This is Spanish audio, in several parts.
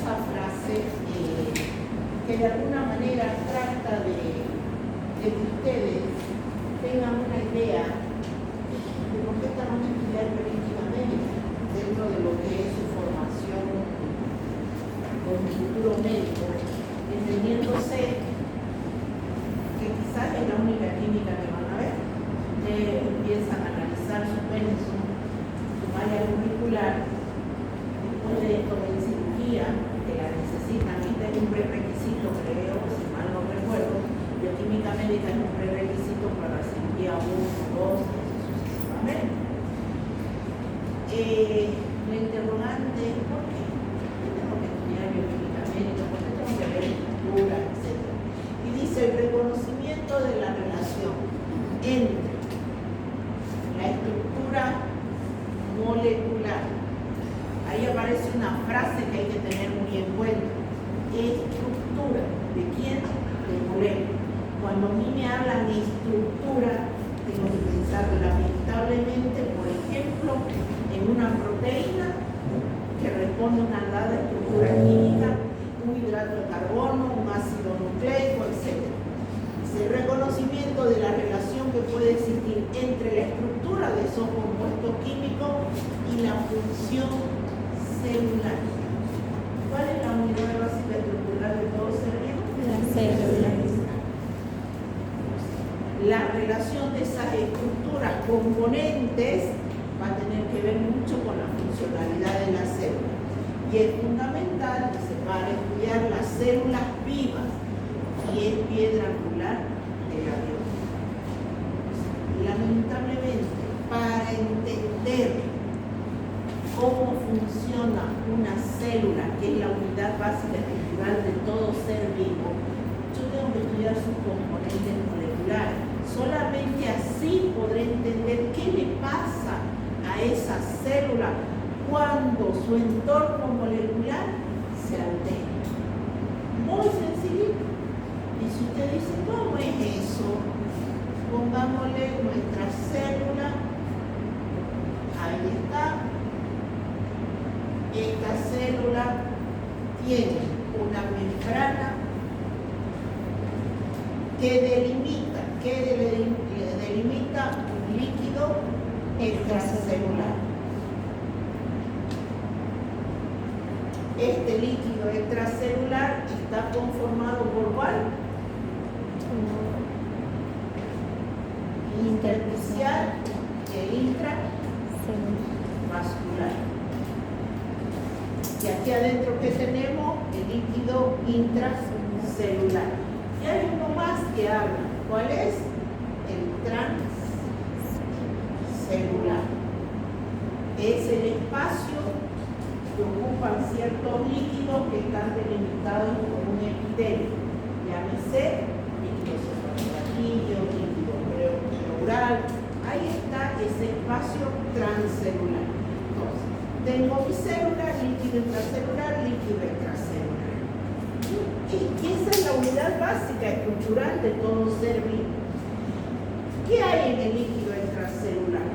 esa frase que de alguna manera trata de que ustedes tengan una idea de por qué estamos estudiando clínica médica dentro de lo que es su formación con el futuro médico, entendiéndose que quizás es la única clínica que van a ver. Ustedes empiezan a analizar su pensum, su malla curricular, después de esto en cirugía, que la necesitan, este es un prerequisito, creo, si mal no recuerdo, bioquímica médica es un prerequisito para la cirugía 1, 2, sucesivamente. La interrogante es ¿por qué? ¿Por qué tengo que estudiar bioquímica médica? ¿Por qué tengo que ver estructura, etcétera? Y dice el reconocimiento de la relación entre la estructura molecular. Ahí aparece una frase que hay que tener muy en cuenta. Estructura. ¿De quién? De molécula. Cuando a mí me hablan de estructura, tengo que pensar lamentablemente, por ejemplo, en una proteína que responde a una dada estructura química, un hidrato de carbono, un ácido nucleico, etc. Es el reconocimiento de la relación que puede existir entre la estructura de esos compuestos químicos y la función celular. ¿Cuál es la unidad básica estructural de todo ser vivo? La célula. La relación de esas estructuras componentes va a tener que ver mucho con la funcionalidad de la célula. Y es fundamental que se para estudiar las células vivas y es piedra angular de la biología. Lamentablemente, para entender cómo funciona una célula, que es la unidad básica estructural de todo ser vivo, yo tengo que estudiar sus componentes moleculares. Solamente así podré entender qué le pasa a esa célula cuando su entorno molecular se altera. Muy sencillito. Y si usted dice, ¿cómo es eso? Pongámosle nuestra célula. Ahí está. Esta célula tiene una membrana que delimita un líquido extracelular. Este líquido extracelular está conformado por ¿cuál? Intersticial e intravascular. Y aquí adentro que tenemos el líquido intracelular. Y hay uno más que habla. ¿Cuál es? El transcelular. Es el espacio que ocupan ciertos líquidos que están delimitados por un epitelio. Llámese líquido cefalorraquídeo, líquido pleural. Ahí está ese espacio transcelular. Entonces, tengo mi célula, líquido intracelular, líquido extracelular. Y esa es la unidad básica estructural de todo ser vivo. ¿Qué hay en el líquido extracelular?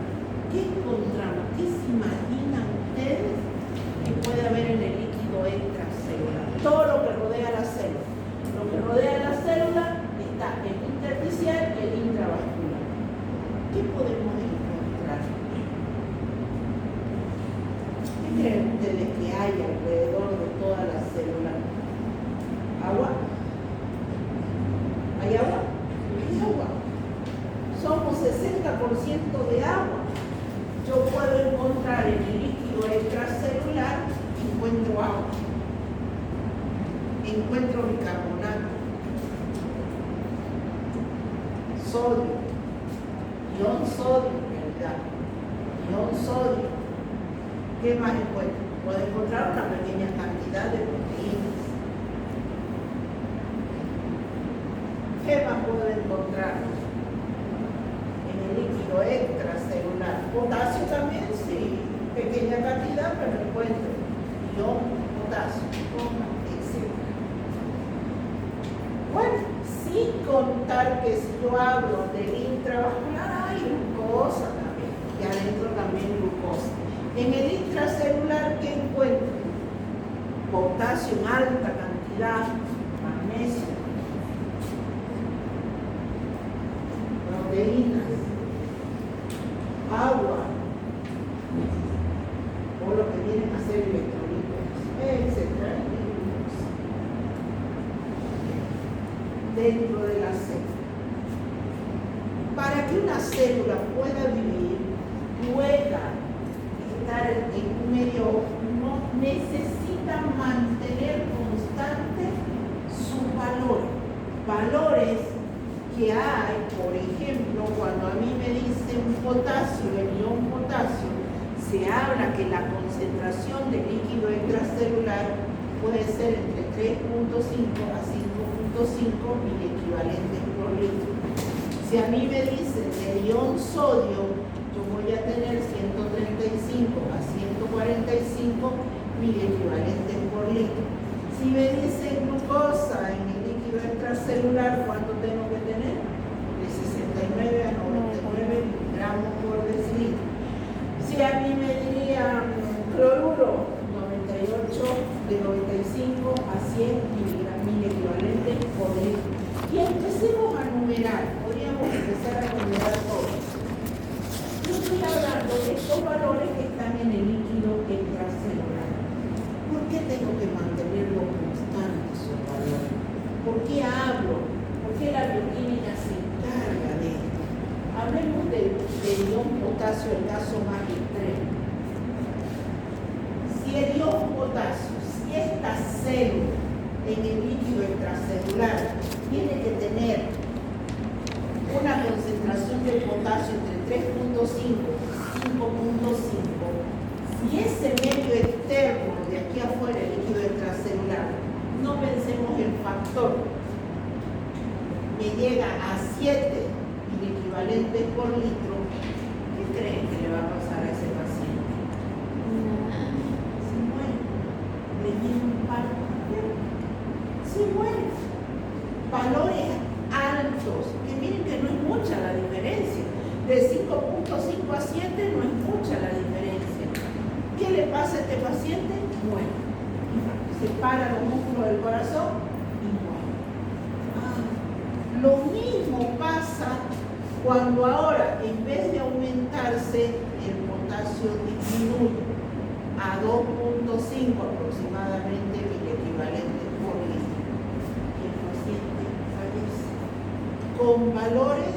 ¿Qué encontramos? ¿Qué se imaginan ustedes que puede haber en el líquido extracelular? Todo lo que rodea la célula. Lo que rodea la célula está el intersticial y el intravascular. ¿Qué podemos encontrar? ¿Qué creen ustedes que hay alrededor de toda la célula? ¿Agua? ¿Hay agua? ¿Hay agua? Somos 60% de agua. Yo puedo encontrar en el líquido extracelular, encuentro agua, encuentro bicarbonato, sodio, ion sodio en realidad, ion sodio. ¿Qué más encuentro? Puedo encontrar una pequeña cantidad de proteínas. ¿Qué más puedo encontrar en el líquido extracelular? Potasio también, sí, pequeña cantidad, pero encuentro ion, potasio, etc. Bueno, sin contar que si yo hablo del intravascular, hay glucosa también, y adentro también glucosa. En el intracelular, ¿qué encuentro? potasio en alta cantidad, magnesio, proteínas, agua, o lo que vienen a ser electrolitos, etc. Dentro de la célula. Para que una célula pueda vivir, pueda estar en un medio, no necesita mantener constante sus valores. Valores que hay, por ejemplo, cuando a mí me dicen potasio, el ion potasio, se habla que la concentración de líquido extracelular puede ser entre 3.5 a 5.5 milequivalentes por litro. Si a mí me dicen el ion sodio, yo voy a tener 135 a 145 milequivalentes por litro. Si me dicen glucosa en el líquido extracelular, ¿cuánto tengo que tener? De 69 a 99 gramos por decilitro. Si a mí me dirían cloruro, 98, de 95 a 100 milequivalentes por litro. Y empecemos a numerar, podríamos empezar a numerar todo. Yo estoy hablando de estos valores que están en el líquido extracelular. ¿Por qué tengo que mantenerlo constante esos valores? ¿Por qué hablo? ¿Por qué la bioquímica se encarga de esto? Hablemos del ion potasio, el caso más extremo. Si el ion potasio, si esta célula en el líquido extracelular tiene que tener una concentración de potasio entre 3.5 y 5.5, si ese medio externo de aquí afuera, el líquido extracelular, no pensemos en factor, me llega a 7 equivalentes por litro, ¿qué creen que le va a pasar a ese paciente? Se muere. Le viene un paro cardíaco. Se muere. Valores altos, que miren que no es mucha la diferencia. De 5.5 a 7 no es mucha la diferencia. ¿Qué le pasa a este paciente? Muere. Se para los músculos del corazón y muere. Lo mismo pasa cuando ahora, en vez de aumentarse, el potasio disminuye a 2.5 aproximadamente milequivalentes por litro. Y el paciente fallece. Con valores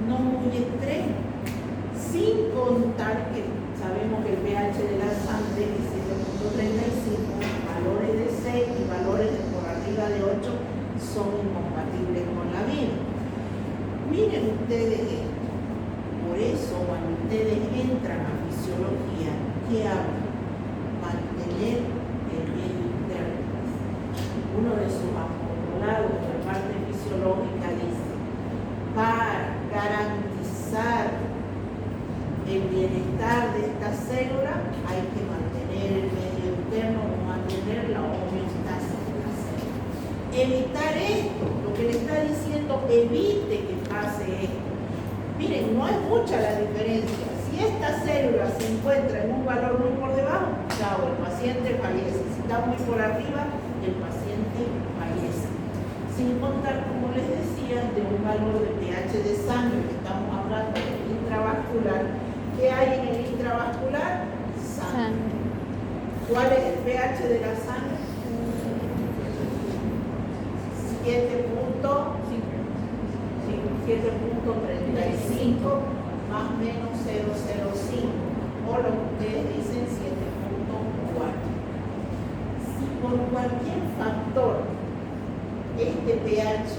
no muy extremos, sin contar que sabemos que el pH de la sangre es 7.35, valores de 6 y valores de por arriba de 8 son incompatibles con la vida. Miren ustedes esto. Por eso, cuando ustedes entran a fisiología, ¿qué hablan? Mantener el medio interno. Uno de sus apostolados de la parte fisiológica dice: para garantizar el bienestar de esta célula, hay que mantener el medio interno o mantener la homeostasis de la célula. Evitar esto, lo que le está diciendo, evite que pase esto. Miren, no es mucha la diferencia. Si esta célula se encuentra en un valor muy por debajo, chao, el paciente fallece. Si está muy por arriba, el paciente fallece. Sin contar, como les decía, de un valor de pH de sangre, que estamos hablando del intravascular. ¿Qué hay en el intravascular? Sangre. ¿Cuál es el pH de la sangre? 7.35 más o menos 0.05, o lo que ustedes dicen 7.4. Si por cualquier factor este pH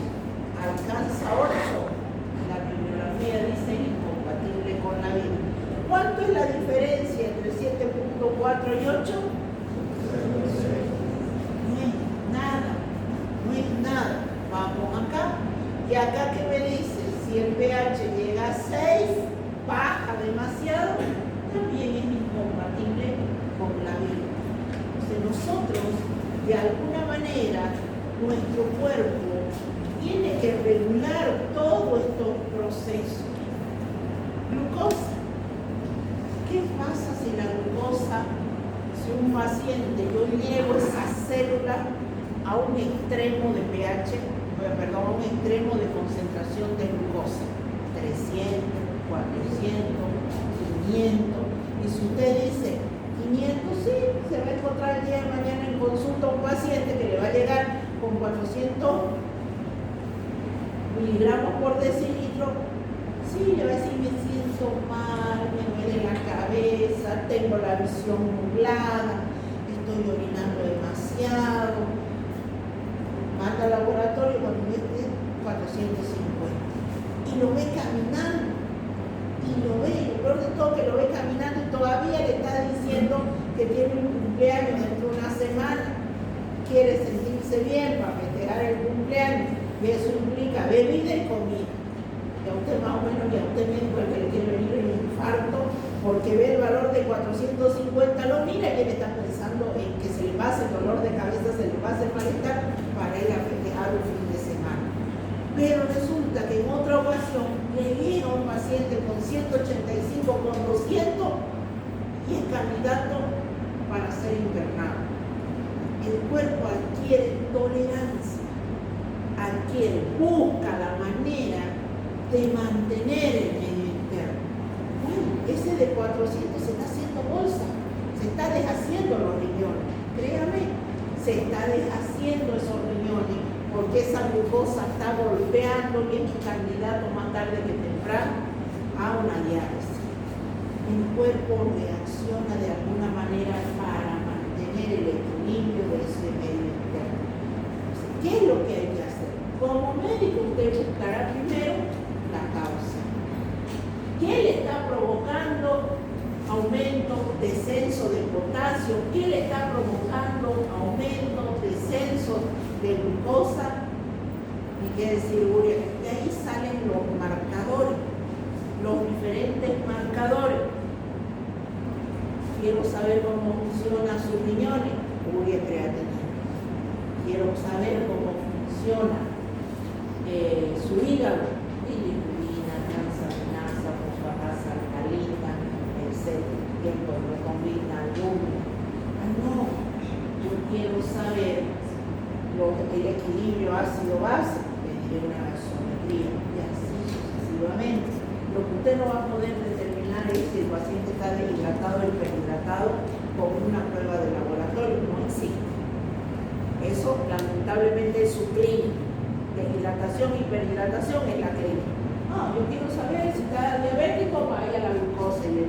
alcanza 8, la bibliografía dice incompatible con la vida. ¿Cuánto es la diferencia entre 7.4 y 8? No es nada, no es nada. Vamos acá, y acá que me dice, si el pH llega a 6, baja demasiado, también es incompatible con la vida. Entonces nosotros, de alguna manera, nuestro cuerpo tiene que regular todos estos procesos. Glucosa. ¿Qué pasa si la glucosa se si un paciente, yo llevo esa célula a un extremo de pH, perdón, a un extremo de concentración de glucosa, 300, 400, 500, y si usted dice 500, sí, se va a encontrar el día de mañana en consulta un paciente que le va a llegar con 400 miligramos por decilitro. Sí, le va a decir, me siento mal, me duele la cabeza, tengo la visión nublada, estoy orinando demasiado. Manda al laboratorio cuando mete 450. Y lo ve caminando. Y lo ve, lo peor de todo que lo ve caminando y todavía le está diciendo que tiene un cumpleaños dentro de una semana. Quiere sentirse bien para festejar el cumpleaños. Y eso implica bebida y comida. Y a usted más o menos, y a usted mismo el que le tiene venir un infarto, porque ve el valor de 450, lo mira y él está pensando en que se le pase el dolor de cabeza, se le pase el malestar para ir a festejar un fin de semana. Pero resulta que en otra ocasión le llega un paciente con 185, con 200 y es candidato para ser internado. El cuerpo adquiere tolerancia, busca la manera de mantener el medio interno. Bueno, ese de 400 se está haciendo bolsa, se está deshaciendo los riñones, créame, se está deshaciendo esos riñones porque esa glucosa está golpeando y es candidato más tarde que temprano a una diálisis. El cuerpo reacciona de alguna manera para mantener el equilibrio de ese medio interno. ¿Qué es lo que hay que hacer? Como médico usted buscará primero la causa. ¿Qué le está provocando aumento, descenso de potasio? ¿Qué le está provocando aumento, descenso de glucosa? Y qué decir, urea. De ahí salen los marcadores, los diferentes marcadores. Quiero saber cómo funcionan sus riñones, urea, creatinina. Quiero saber cómo funciona su hígado, bilirrubina, transaminasa, fosfatasa, alcalina, etc. Tiempo de recombina, albúmina. No, yo quiero saber el equilibrio ácido-base, pediré una gasometría y así sucesivamente. Lo que usted no va a poder determinar es si el paciente está deshidratado o hiperhidratado con una prueba de laboratorio, no existe. Eso lamentablemente es su clínica. Deshidratación, hiperhidratación es la clínica. No, yo quiero saber si está diabético, vaya la glucosa y el...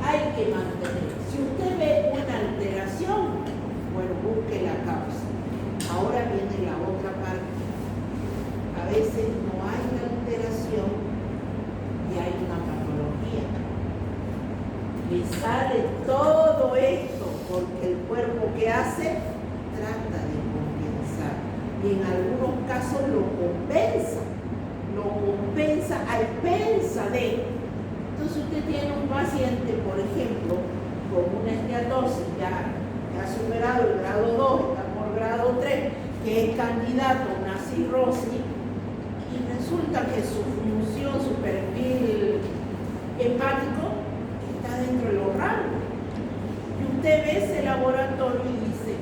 Hay que mantener. Si usted ve una alteración, bueno, busque la causa. Ahora viene la otra parte. A veces no hay alteración y hay una patología. Le sale todo esto porque el cuerpo que hace trata de compensar. Y en algunos casos lo compensa a expensa de. Entonces usted tiene un paciente, por ejemplo, con una esteatosis ya ha superado el grado 2, está por grado 3, que es candidato a una cirrosis, y resulta que su función, su perfil hepático está dentro de los rangos. Y usted ve ese laboratorio y dice,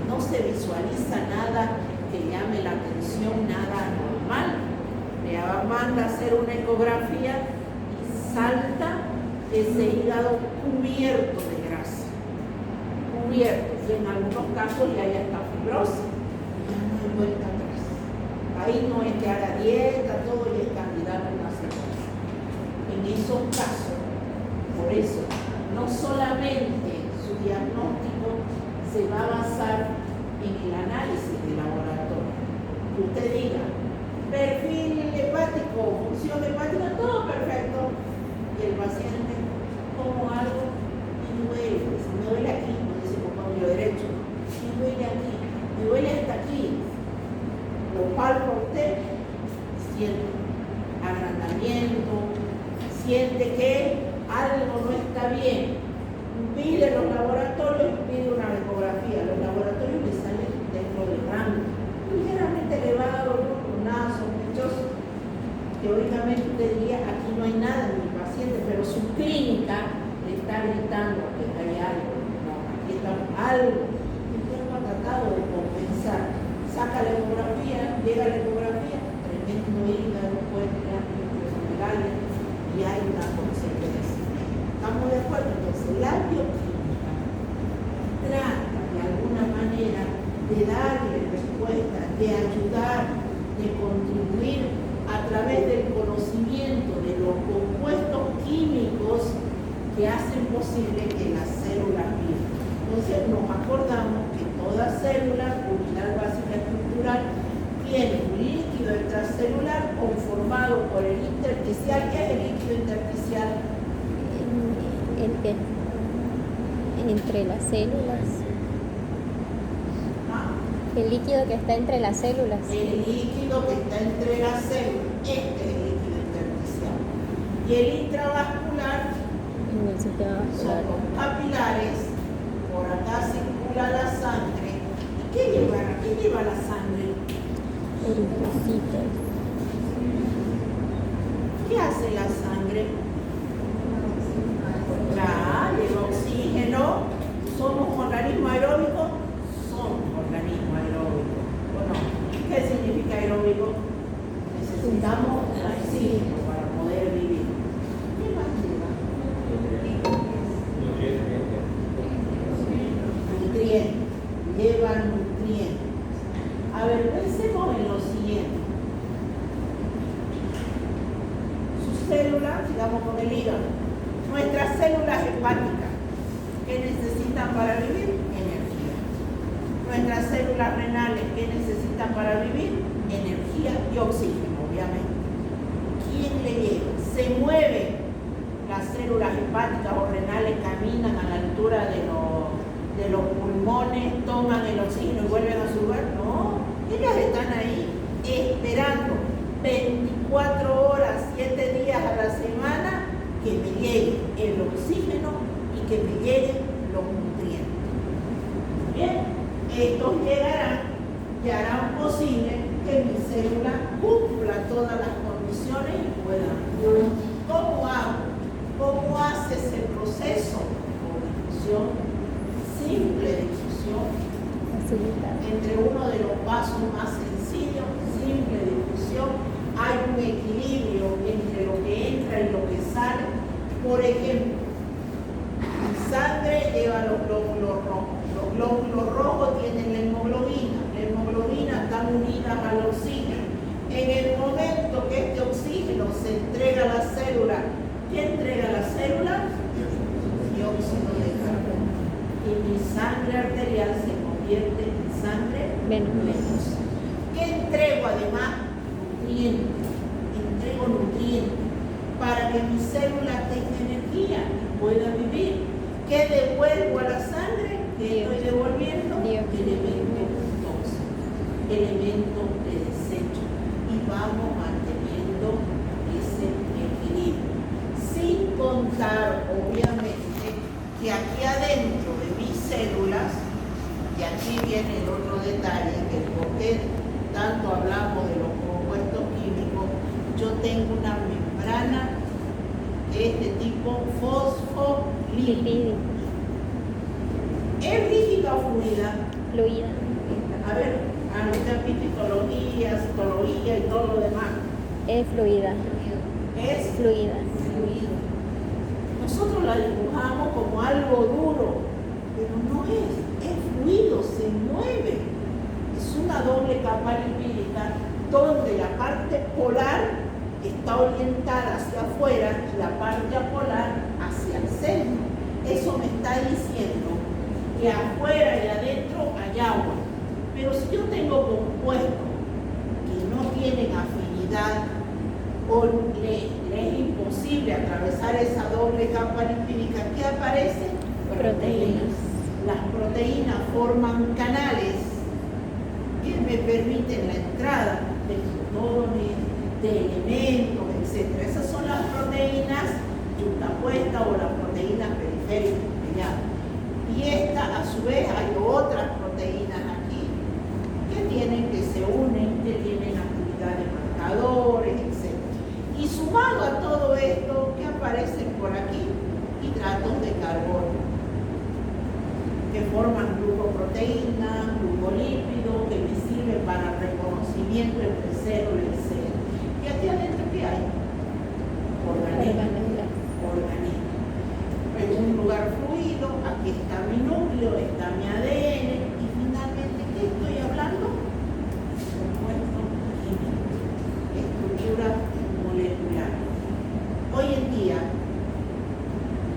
no se visualiza nada que llame la atención, nada normal. Le manda a hacer una ecografía y salta ese hígado cubierto de grasa. Cubierto. Y en algunos casos ya hay hasta fibrosis. Ya no hay vuelta atrás. Ahí no es que haga dieta, todo y es candidato a una cirrosis. En esos casos, por eso, no solamente su diagnóstico se va a basar en el análisis de laboratorio. Usted diga, perfil hepático, función hepática, todo perfecto. Y el paciente, como algo, me duele aquí, no dice con cambio derecho, me duele aquí, me duele hasta aquí. Lo palpa usted, siente agrandamiento, siente que algo no está bien. Pide los laboratorios, pide una ecografía. Los laboratorios le salen dentro del rango. Ligeramente elevado, nada sospechoso. Teóricamente usted diría, aquí no hay nada en mi paciente, pero su clínica le está gritando algo. El cuerpo ha tratado de compensar. Saca la ecografía, llega la ecografía, tremendo hígado, puente, y hay una consecuencia. ¿Estamos de acuerdo? Entonces, la bioquímica trata de alguna manera de darle respuesta, de ayudar, de contribuir a través del conocimiento de los compuestos químicos que hacen posible que las células vivan. Entonces nos acordamos que toda célula, unidad básica estructural, tiene un líquido extracelular conformado por el intersticial. ¿Qué es el líquido intersticial? Entre las células. ¿Ah? El líquido que está entre las células. El líquido que está entre las células. Este es el líquido intersticial. Y el intravascular En el sistema vascular. son los capilares. Por acá circula la sangre. ¿Y qué lleva la sangre? Eritrocitos. ¿Qué hace la sangre? El oxígeno. ¿Somos organismos aeróbicos? Somos organismos aeróbicos. ¿O no? ¿Qué significa aeróbico? Necesitamos oxígeno para poder vivir. ¿Qué más lleva? Nutrientes. Lleva nutrientes. A ver, pensemos en lo siguiente. Sus células, sigamos con el hígado. Nuestras células hepáticas, ¿qué necesitan para vivir? Energía. Nuestras células renales, ¿qué necesitan para vivir? Energía y oxígeno, obviamente. ¿Quién le lleva? Se mueven las células hepáticas o renales, caminan a la altura de los pulmones, toman el oxígeno y vuelven a su lugar. No, ellas están ahí esperando 24 horas, 7 días a la semana que me llegue el oxígeno y que me lleguen los nutrientes. Bien, estos llegarán y harán posible que mi célula cumpla todas las condiciones y pueda. ¿Cómo hago? ¿Cómo hace ese proceso? Con difusión, simple difusión, entre uno de los pasos más sencillos, simple difusión. Hay un equilibrio entre lo que entra y lo que sale. Por ejemplo, mi sangre lleva los glóbulos rojos. Los glóbulos rojos tienen la hemoglobina. La hemoglobina está unida al oxígeno. En el momento que este oxígeno se entrega a la célula, ¿qué entrega a la célula? Dióxido de carbono. Y mi sangre arterial se convierte en sangre venosa. ¿Qué entrego además? Entrego nutrientes para que mi célula tenga energía y pueda vivir. ¿Qué devuelvo a la sangre? ¿Qué estoy devolviendo? Elementos tóxicos, elementos de desecho. Y vamos manteniendo ese equilibrio. Sin contar, obviamente, que aquí adentro de mis células, y aquí viene el otro detalle, que por qué tanto hablamos de los compuestos químicos, yo tengo una membrana de este tipo fosfolípida. ¿Es rígida o fluida? Fluida. A ver, usted ha visto histología, citología y todo lo demás. Es fluida. Es Fluida. Nosotros la dibujamos como algo duro, pero no es fluido, se mueve. Es una doble capa lipídica donde la parte polar está orientada hacia afuera y la parte apolar hacia el centro. Eso me está diciendo que afuera y adentro hay agua. Pero si yo tengo compuestos que no tienen afinidad o le es imposible atravesar esa doble capa lipídica, ¿qué aparece? Proteínas. Las proteínas forman canales que me permiten la entrada de fotones, de elementos, etc. Esas son las proteínas yuxtapuestas o las proteínas periféricas que llaman. Y esta, a su vez, hay otras proteínas aquí que se unen, que tienen actividad de marcadores, etc. Y sumado a todo esto, ¿qué aparecen por aquí? Hidratos de carbono, que forman forman glucoproteínas, glucolípidos, que me sirven para reconocimiento entre célula y célula. ¿Y aquí adentro qué hay? Organismo. En un lugar fluido, aquí está mi núcleo, está mi ADN, y finalmente, ¿qué estoy hablando? Compuesto químico, estructura molecular. Hoy en día,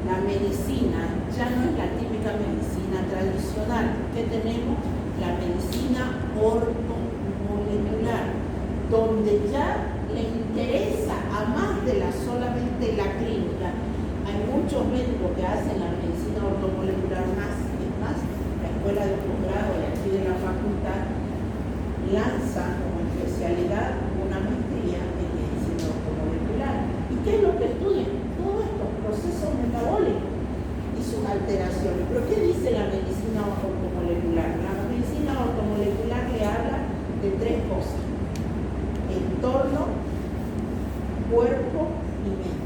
la medicina ya no es la típica medicina tradicional que tenemos, la medicina ortomolecular, donde ya les interesa, a más de solamente la clínica. Hay muchos médicos que hacen la medicina ortomolecular más, es más, la escuela de posgrado de aquí de la facultad lanza como especialidad una maestría en medicina ortomolecular. ¿Y qué es lo que estudian? Todos estos procesos metabólicos y sus alteraciones. ¿Pero qué dice la medicina ortomolecular? La medicina ortomolecular le habla de tres cosas: entorno, cuerpo y mente.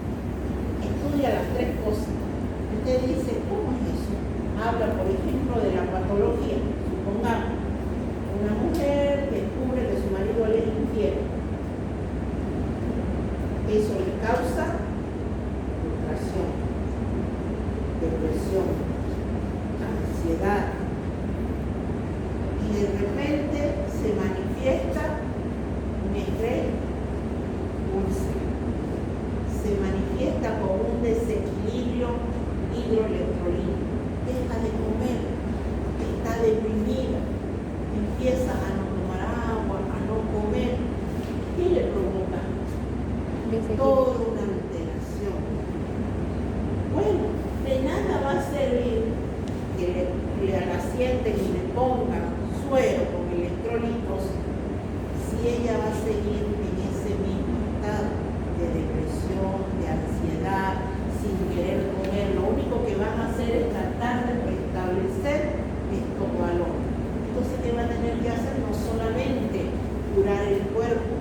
Estudia las tres cosas. Usted dice, ¿cómo es eso? Habla, por ejemplo, de la patología. Supongamos, una mujer descubre que su marido le es infiel. Eso le causa frustración, depresión, ansiedad. Y de repente se manifiesta un estrés, úlcera. Se manifiesta con un desequilibrio hidroelectrolítico. Deja de comer, está deprimida, empieza a no tomar agua, a no comer. ¿Qué le provoca? Toda una alteración. Bueno, de nada va a servir que la sienten y le pongan suero con electrolitos si ella va a seguir en ese mismo estado de depresión, de ansiedad, sin querer comer. Lo único que van a hacer es tratar de restablecer estos valores. Entonces, ¿qué va a tener que hacer? No solamente curar el cuerpo,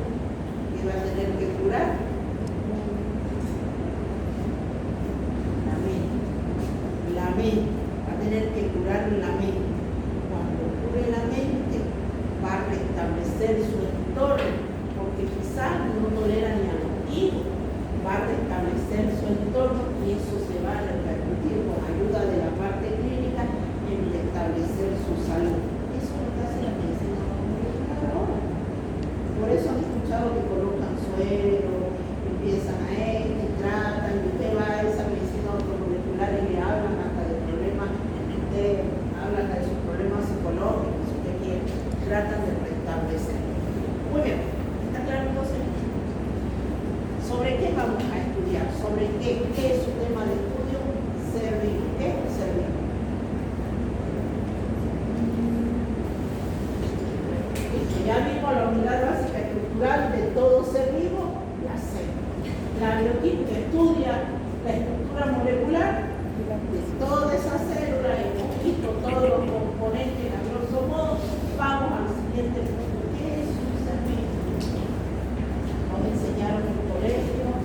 ¿qué va a tener que curar? La mente. La mente. Va a tener que curar la mente. Cuando cure la mente, va a restablecer su entorno, porque quizás no tolera ni a los hijos. Va a restablecer su entorno y eso se va a repercutir con ayuda de la parte clínica en restablecer su salud. Eso es lo que hace la medicina ortomolecular ahora. Por eso han escuchado que colocan suero, empiezan a tratan, y usted va a esa medicina ortomolecular y le hablan hasta de problemas, hablan de sus problemas psicológicos, si usted quiere, tratan de restablecer. Muy bien, ¿está claro entonces? ¿Sobre qué vamos a estudiar? ¿Sobre qué? ¿Qué es su tema de estudio? Ser vivo. ¿Qué es ser vivo? Ya vimos la unidad básica estructural de todo ser vivo, la célula. La bioquímica estudia la estructura molecular de toda esa célula, hemos visto todos los componentes a grosso modo. Vamos al siguiente punto. ¿Qué es un ser vivo? Nos enseñaron en el colegio,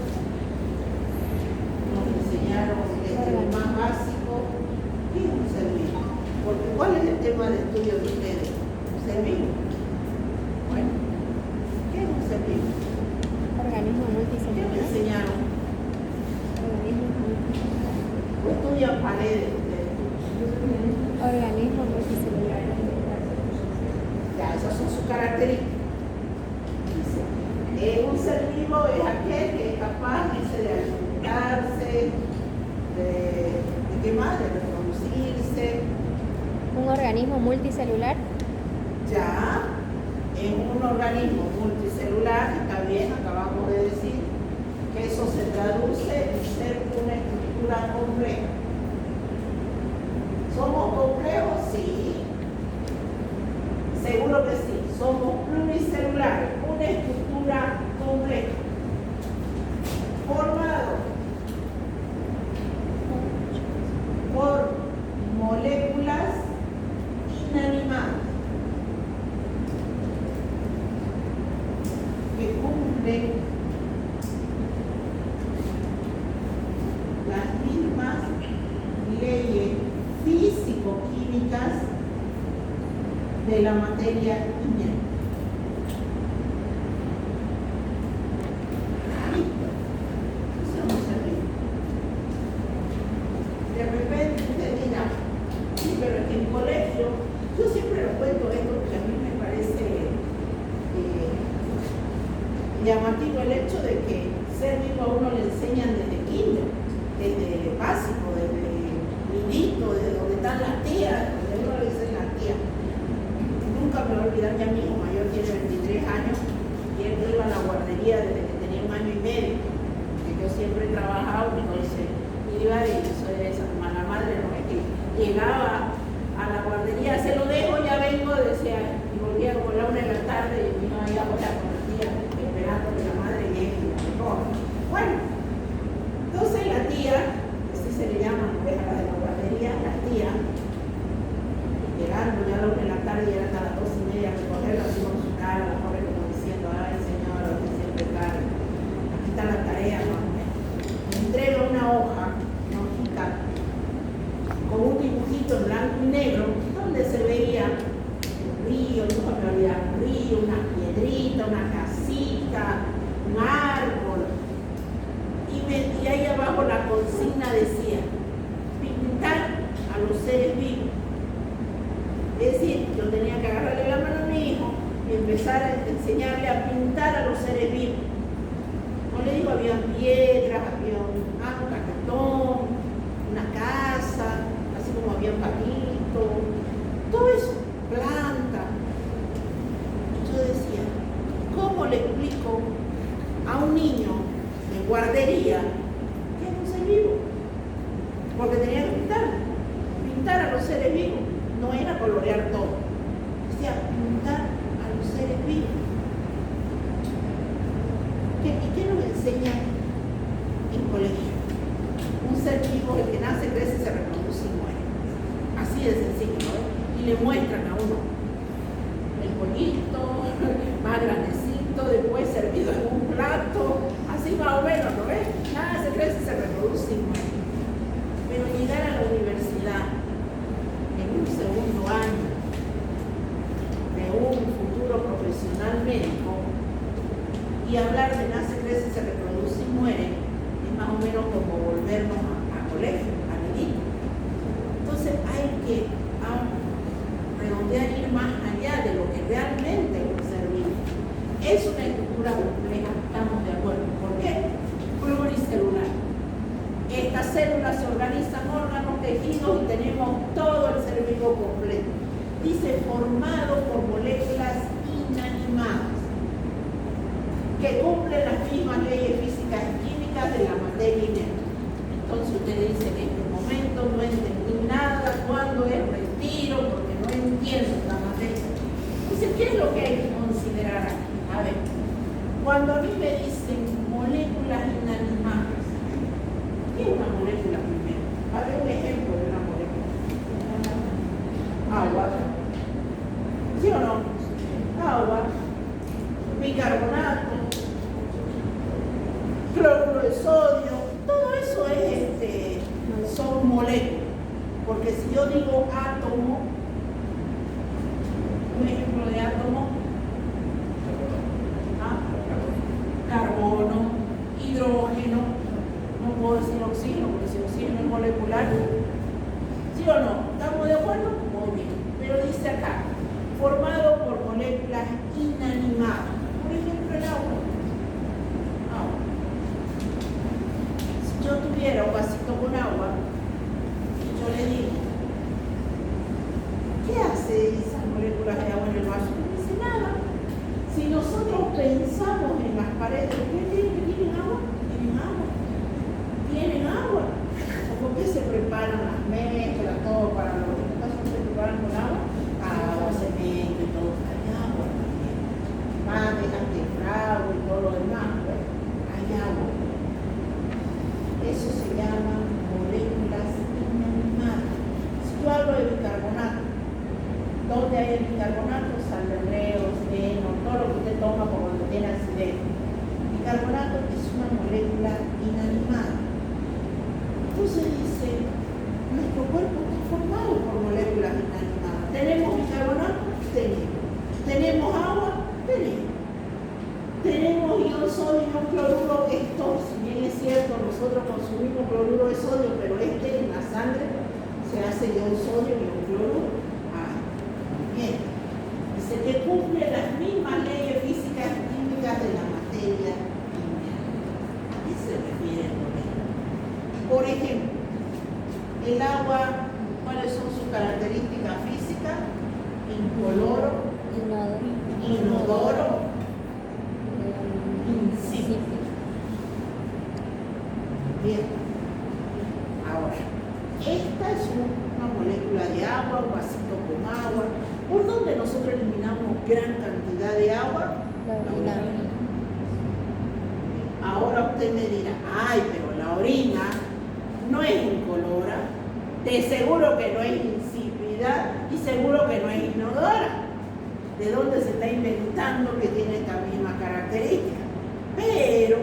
nos enseñaron desde lo más básico. ¿Qué es un ser vivo? Porque ¿cuál es el tema de estudio de ustedes? ¿Un ser vivo? Bueno, ¿qué es un ser vivo? Organismo ¿Qué me multicelular. enseñaron? Organismo multicelular. Estudian paredes ustedes. Organismo multicelular. Ya, esas son sus características. Dice, un ser vivo es aquel que es capaz, dice, de alimentarse, de qué más, de reproducirse. Un organismo multicelular. Ya, en un organismo multicelular, está bien, acabamos de decir, que eso se traduce en ser una estructura compleja. ¿Somos complejos? Sí. Seguro que sí. Somos pluricelulares, una estructura compleja. Formado por moléculas inanimadas que cumplen las mismas leyes físico-químicas de la materia inerte. De repente usted dirá, sí, pero es que en colegio, yo siempre lo cuento esto porque a mí me parece llamativo el hecho de que ser vivo a uno le enseñan desde kinder, desde básico, desde niñito, desde donde están las tías, donde uno le dicen las tías. Nunca me voy a olvidar que mi hijo mayor tiene 23 años y él iba a la guardería desde que tenía 1 año y medio, que yo siempre he trabajado, entonces iba y eso es esa mala madre, no es que llegaba a la guardería, se lo dejo, ya vengo, decía, y volvía como a la 1 de la tarde y vino ahí a volar con la tía, esperando que la madre llegue y la recoja. Bueno, entonces la tía, así se le llaman, pues, a las de la guardería, las tías, llegando ya a la 1 de la tarde y eran a las 2:30 a recogerla así con su cara, la pobre como diciendo, ay señora, usted siempre tarde, aquí está la tarea, mamá. Me entrega una hoja, una hojita, con un dibujito en blanco y negro, donde se veía un río, nunca me olvidé, un río, una piedrita, una casita, un árbol. Y ahí abajo la consigna decía, pintar a los seres vivos. Es decir, yo tenía que agarrarle la mano a mi hijo y empezar a enseñarle a pintar a los seres vivos. No le digo, había piedras, había un cartón, una casa, así como había patitos, todo eso, planta. Y yo decía, ¿cómo le explico a un niño de guardería que es un ser vivo? Porque tenía que pintar a los seres vivos. No era colorear todo, decía pintar a los seres vivos. ¿Qué nos enseña en colegio? Un ser vivo, el que nace, crece, se reproduce y muere. Así de sencillo, ¿no? Y le muestran a uno el pollito, más grandecito, después servido en un plato, así más o menos, ¿no ves? Nace, crece, se reproduce y muere. Pero llegar a la universidad en un segundo año de un futuro profesional médico y hablar de nace, crece, se reproduce y muere es más o menos como volvernos a colegio, a niñito. Entonces hay que redondear, ir más allá de lo que realmente es un ser vivo. Es una estructura compleja, estamos de acuerdo. ¿Por qué? Pluricelular. Estas células se organizan órganos, tejidos y tenemos todo el ser vivo completo. Dice formado por moléculas inanimadas que cumplen las mismas leyes físicas y químicas de la materia inerte. Entonces usted dice que en este momento no entendí nada, cuándo es retiro, porque no entiendo la materia. Entonces, ¿qué es lo que hay que considerar aquí? A ver, cuando a mí me dicen moléculas inanimadas, ¿qué es una molécula primero? A ver un ejemplo de una molécula. Agua. ¿Sí o no? Agua, bicarbonato, cloruro de sodio, todo eso son moléculas. Porque si yo digo átomo, un ejemplo de átomo, carbono, hidrógeno, no puedo decir oxígeno, porque si oxígeno es molecular, ¿sí o no? ¿Estamos de acuerdo? Muy bien. Pero dice acá, formado por moléculas inanimadas. Por ejemplo, el agua. Si yo tuviera un vasito con agua y yo le digo, ¿qué hace esas moléculas de agua en el vaso? No dice nada. Si nosotros pensamos en las paredes, ¿qué tienen agua? Tienen agua. Tienen agua. ¿Por qué se preparan las mezclas, todo para los casos se preparan con agua? Agua, cemento y todo. Hay agua también. Mates, antifragua y todo lo demás. Pues, hay agua. Eso se llama moléculas inanimadas. Si yo hablo de bicarbonato, ¿dónde hay el bicarbonato? Salmerreo, seno, todo lo que usted toma por cuando tiene acidez. Bicarbonato es una molécula inanimada. Entonces dice, nuestro cuerpo está formado por moléculas inanimadas. Tenemos bicarbonato, ¿Tenemos agua? Tenemos ion sodio y ion cloruro. Esto, si bien es cierto, nosotros consumimos cloruro de sodio, pero en la sangre se hace ion sodio y ion cloruro. Bien. Dice que cumple las mismas leyes físicas y químicas de la materia inerte. ¿A qué se refiere con esto? Por ejemplo, el agua, ¿cuáles son sus características físicas? Incoloro, inodoro, insípido. Bien. Ahora, esta es una molécula de agua, un vasito con agua. ¿Por dónde nosotros eliminamos gran cantidad de agua? La orina. Ahora usted me dirá, ay, pero la orina no es incolora, de seguro que no es insípida y seguro que no es inodora. ¿De dónde se está inventando que tiene esta misma característica? Pero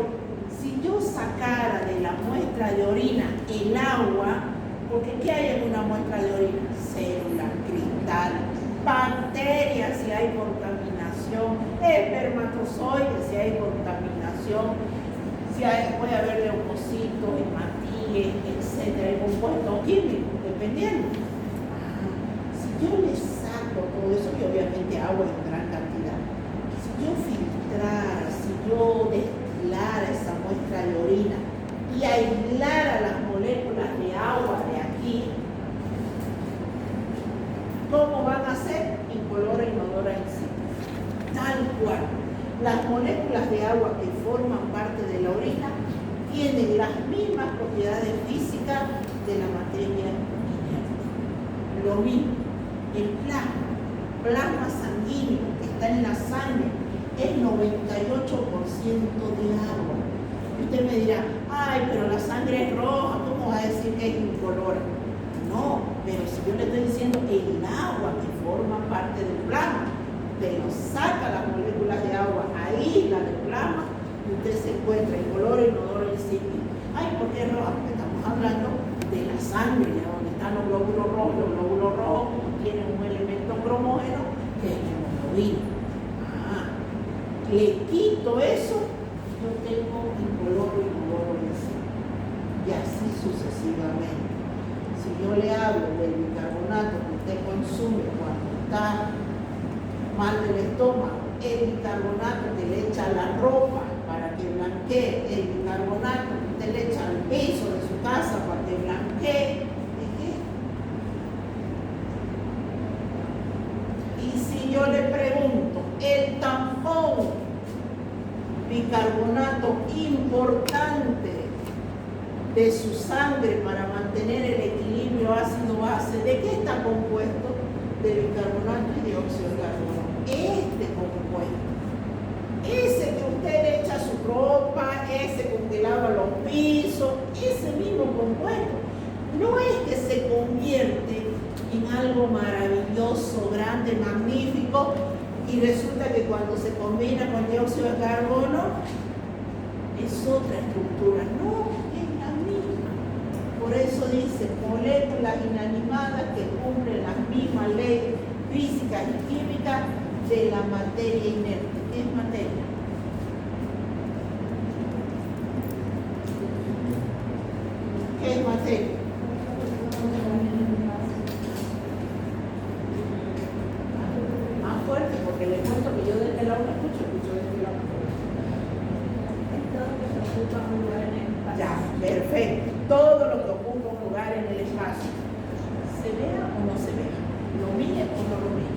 si yo sacara de la muestra de orina el agua, porque ¿qué hay en una muestra de orina? Células, cristal, bacterias si hay contaminación, espermatozoides si hay contaminación, puede haber leucocitos, hematíes, etc. Hay compuestos químicos, dependiendo. Si yo le saco todo eso, y obviamente agua en gran cantidad, si yo filtrara, si yo destilara esa muestra de orina y aislara las moléculas de agua de aquí, ¿cómo van a ser? Incolora, inodora, insípida. Tal cual. Las moléculas de agua que forman parte de la orina tienen las mismas propiedades físicas de la materia inerte. Lo mismo, el plasma sanguíneo que está en la sangre es 98% de agua. Y usted me dirá, ay, pero la sangre es roja, ¿cómo va a decir que es incolora? No, pero si yo le estoy diciendo el agua que forma parte del plasma, pero saca las moléculas de agua, aísla del plasma, y usted se encuentra incoloro, inodoro, insípido. Ay, ¿por qué es roja? Porque estamos hablando de la sangre, ya donde están los glóbulos rojos. Los glóbulos rojos tienen un elemento cromógeno que es la hemoglobina. Le quito eso, yo tengo incoloro, inodoro, insípido. Y así sucesivamente. Si yo le hablo del bicarbonato que usted consume cuando está mal del estómago, el bicarbonato que le echa a la ropa para que blanquee, el bicarbonato que usted le echa al piso de su casa para que blanquee, y si yo le pregunto, el tampón bicarbonato importante de su sangre para mantener el equilibrio ácido-base, ¿de qué está compuesto? De bicarbonato y dióxido de carbono. Este compuesto, ese que usted le echa a su ropa, ese con que lava los pisos, ese mismo compuesto, no es que se convierte en algo maravilloso, grande, magnífico, y resulta que cuando se combina con dióxido de carbono es otra estructura. No, es la misma. Por eso dice moléculas inanimadas que cumplen las mismas leyes físicas y químicas de la materia inerte. ¿Qué es materia? ¿Qué es materia? Más fuerte, porque le cuento que yo desde la una escucho desde la otra. Es todo lo que ocupa un lugar en el espacio. Ya, perfecto. Todo lo que ocupa un lugar en el espacio. ¿Se vea o no se vea? ¿Lo mire o no lo mire?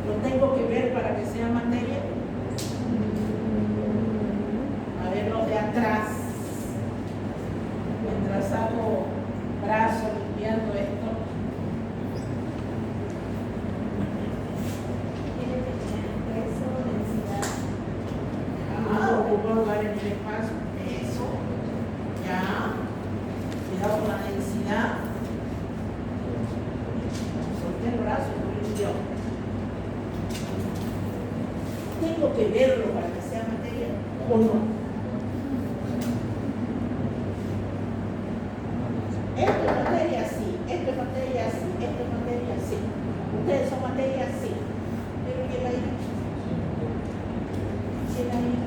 ¿Lo tengo que ver para que sea materia? A ver los de atrás. Mientras hago brazo limpiando esto. Ocupa lugar en el espacio. Eso. Ya. Cuidado con la densidad. Solté el brazo y lo limpió. ¿Tengo que verlo para que sea materia o no? Esto es materia, sí. Esto es materia, sí. Esto es materia, sí. ustedes son materia, sí. Pero ¿y el aire? ¿Y el aire?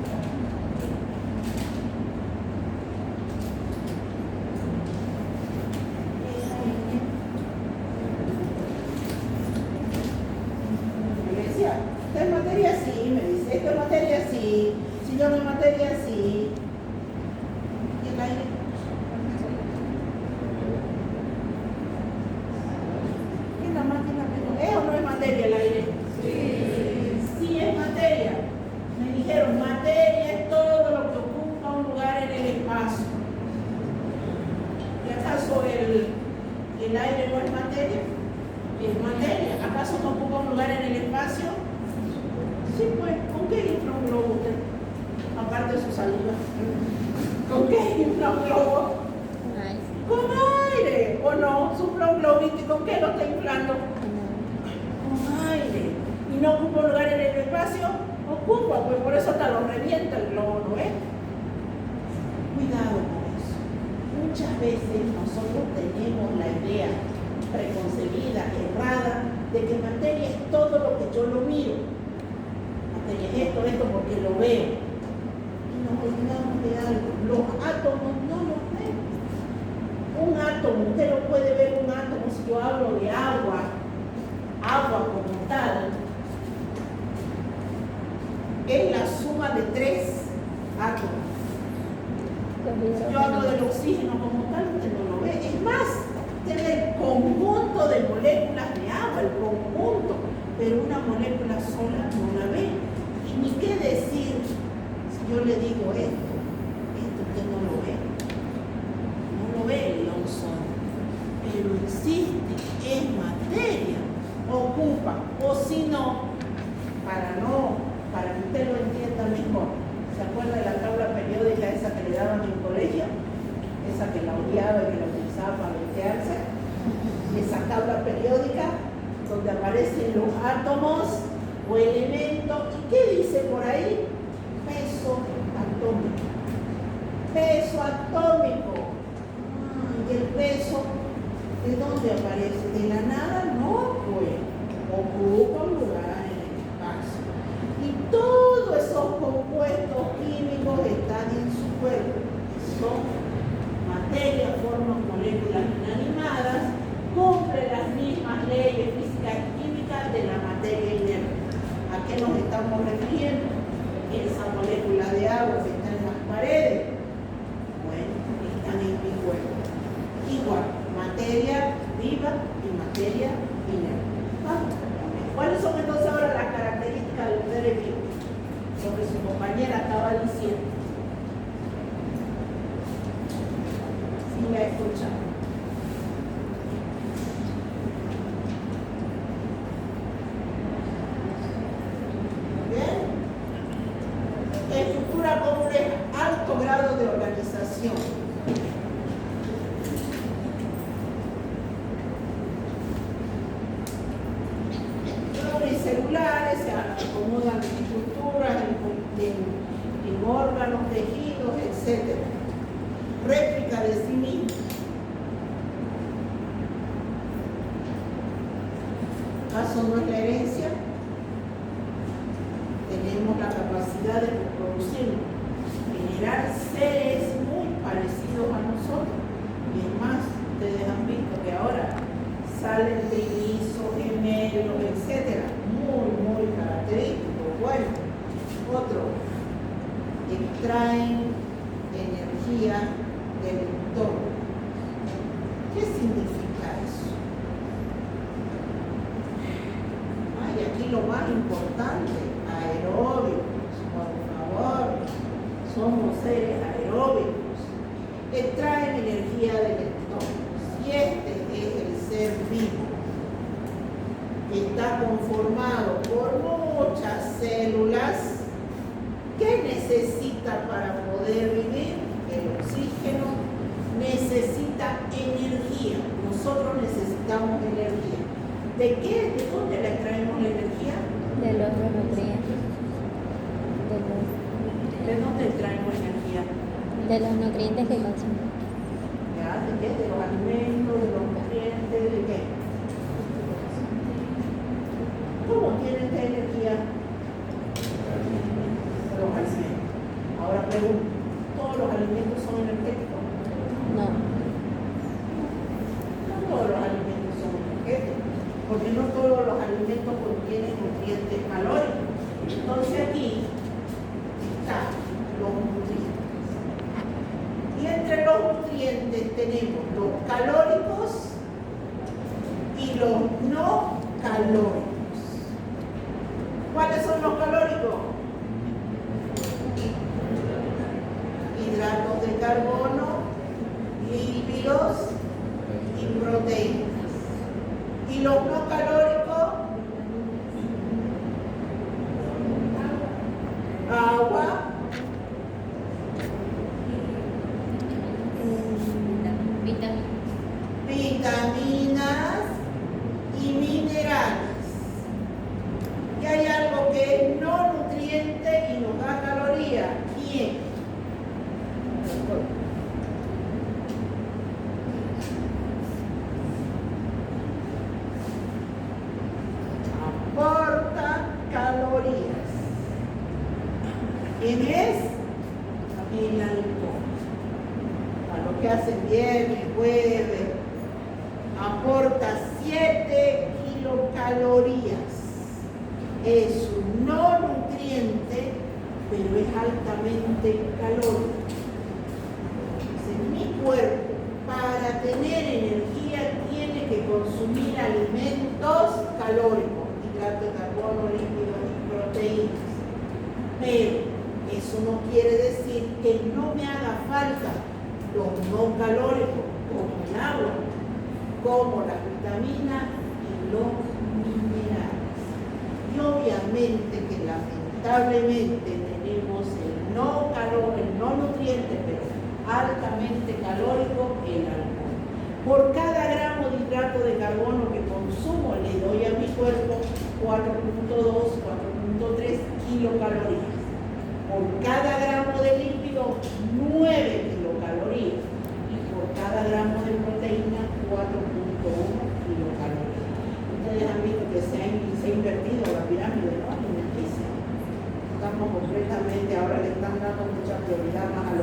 Yo le decía, ¿esta es materia? Sí. Me dice, ¿esta es materia? Sí. Si yo no es materia, sí. ¿Y el aire? ¿Es la máquina? ¿Es o no es materia el aire? Sí es materia. Me dijeron, materia es todo lo que ocupa un lugar en el espacio. ¿Y acaso el aire no es materia? Es materia. ¿Acaso no ocupa un lugar en el espacio? Sí, pues, ¿con qué infla un globo usted? Aparte de su saliva. ¿Con qué infla un globo? Ay, Con aire. ¿O no? Sopla un globito y ¿con qué lo está inflando? Con aire. ¿Y no ocupa un lugar en el espacio? Ocupa, pues por eso hasta lo revienta el globo, ¿no es? Cuidado con eso. Muchas veces nosotros tenemos la idea preconcebida, errada, de que materia es todo lo que yo lo miro. Materia es esto, porque lo veo. Y nos olvidamos de algo. Los átomos no los vemos. Un átomo, usted no puede ver un átomo si yo hablo de agua como tal, es la suma de 3 átomos. Si yo hablo del oxígeno como tal, usted no lo ve. Es más, usted ve el conjunto de moléculas de agua, el conjunto, pero una molécula sola no la ve. Y ni qué decir si yo le digo esto usted no lo ve. No lo ve el ozono, pero existe, es materia, ocupa, o si no, para que usted lo entienda mejor. ¿Se acuerda de la tabla periódica esa que le daban en el colegio? Esa que la odiaba y que la utilizaba para voltearse. Esa tabla periódica donde aparecen los átomos o elementos. ¿Y qué dice por ahí? Peso atómico. Peso atómico. ¿Y el peso de dónde aparece? ¿De la nada? No, pues. Ocupa un lugar en el espacio. Y todos esos compuestos químicos están en su cuerpo. Son materia, forman moléculas inanimadas, cumplen las mismas leyes físicas y químicas de la materia inerte. ¿A qué nos estamos refiriendo? Esa molécula de agua que está en las paredes, bueno, están en mi cuerpo. Igual, materia viva y materia inerte. ¿Cuáles son entonces ahora las características de los seres vivos? Lo que su compañera estaba diciendo. Sí, me ha escuchado. Bien. Estructura compleja, alto grado de organización. Celulares, se acomodan en estructuras, en órganos, tejidos, etc. Réplica de sí mismo. ¿Acaso no es la herencia? Tenemos la capacidad de reproducirnos, generar seres muy parecidos a nosotros. Y es más, ustedes han visto que ahora salen trillizos, gemelos, etc. Muy característico. Bueno, otro, extraen energía del entorno. ¿Qué significa eso? Y aquí lo más importante, aeróbicos, por favor, somos seres aeróbicos. Extraen energía del entorno. Si este es el ser vivo, está conformado por muchas células. ¿Qué necesita para poder vivir? El oxígeno. Necesita energía. Nosotros necesitamos energía. ¿De qué? ¿De dónde le extraemos la energía? de los nutrientes. ¿De dónde extraemos energía? De los nutrientes que consumimos. ¿Ya? ¿De qué? ¿De los alimentos? ¿De los nutrientes? ¿De qué? pregunto, ¿todos los alimentos son energéticos? No. No todos los alimentos son energéticos, porque no todos los alimentos contienen nutrientes calóricos. Entonces aquí están los nutrientes. Y entre los nutrientes tenemos los calóricos y los no calóricos. ¿Cuáles son los calóricos? Hidratos de carbono, lípidos y proteínas. ¿Y los no calóricos? Agua, vitaminas y minerales. Y hay algo que es no nutriente y nos da calorías. ¿Quién? Aporta calorías. ¿Quién es? El alcohol. Para los que hacen viernes, jueves, aporta 7 kilocalorías. Es un no nutriente, pero es altamente calórico. Entonces, mi cuerpo, para tener energía, tiene que consumir alimentos calóricos, hidratos de carbono, lípidos y proteínas. Pero eso no quiere decir que no me haga falta los no calóricos, como el agua, como las vitaminas y los minerales. Y obviamente que lamentablemente tenemos el no nutriente, pero altamente calórico, el alcohol. Por cada gramo de hidrato de carbono que consumo, le doy a mi cuerpo 4.2, 4.3 kilocalorías. Por cada gramo de lípido, 9 kilocalorías. Y por cada gramo de proteína, 4.1 kilocalorías. Ustedes han visto que se ha invertido la pirámide, ¿no? Alimenticia. Estamos completamente, ahora le están dando mucha prioridad más a los